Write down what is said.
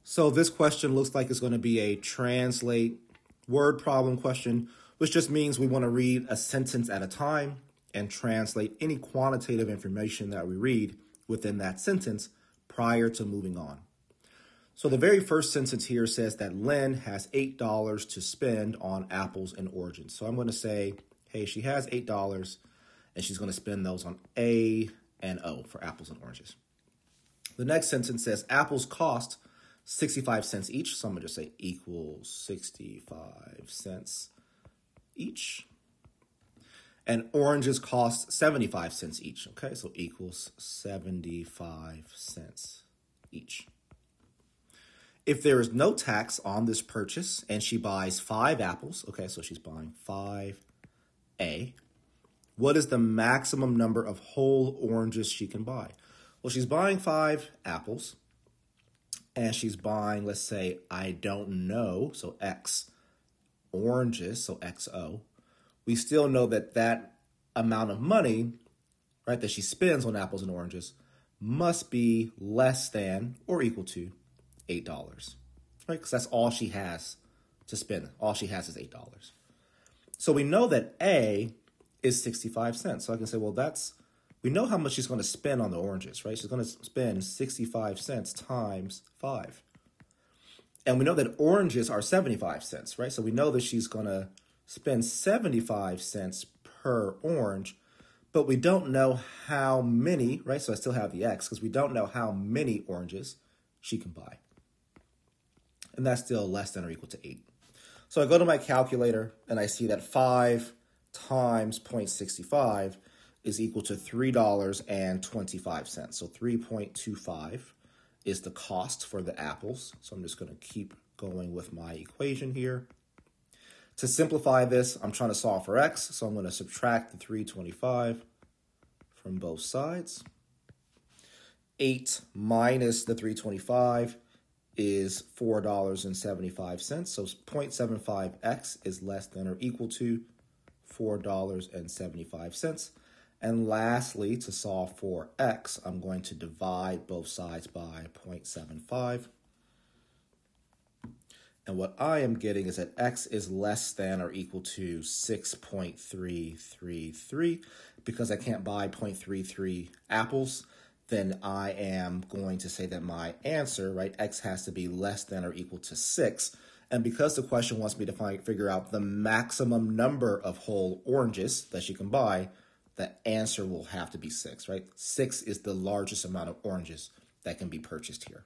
So this question looks like it's going to be a translate word problem question, which just means we want to read a sentence at a time and translate any quantitative information that we read within that sentence prior to moving on. So the very first sentence here says that Lynn has $8 to spend on apples and oranges. So I'm going to say, hey, she has $8 and she's going to spend those on A and O for apples and oranges. The next sentence says apples cost 65 cents each. So I'm going to just say equals 65 cents each. And oranges cost 75 cents each. Okay, so equals 75 cents each. If there is no tax on this purchase and she buys 5 apples, okay, so she's buying 5A, what is the maximum number of whole oranges she can buy? Well, she's buying 5 apples and she's buying, let's say, I don't know, so X oranges, so XO. We still know that that amount of money, right, that she spends on apples and oranges must be less than or equal to $8, right? Because that's all she has to spend. All she has is $8. So we know that A is 65 cents. So I can say, well, we know how much she's going to spend on the oranges, right? She's going to spend 65 cents times 5. And we know that oranges are 75 cents, right? So we know that she's going to spend 75 cents per orange, but we don't know how many, right? So I still have the X because we don't know how many oranges she can buy. And that's still less than or equal to 8. So I go to my calculator and I see that 5 times 0.65 is equal to $3.25. So 3.25 is the cost for the apples. So I'm just going to keep going with my equation here. To simplify this, I'm trying to solve for X. So I'm going to subtract the 325 from both sides. 8 minus the 325 is $4.75. So 0.75x is less than or equal to $4.75. And lastly, to solve for x, I'm going to divide both sides by 0.75. And what I am getting is that x is less than or equal to 6.333. Because I can't buy 0.33 apples, then I am going to say that my answer, right, x has to be less than or equal to 6. And because the question wants me to figure out the maximum number of whole oranges that she can buy, the answer will have to be 6, right? 6 is the largest amount of oranges that can be purchased here.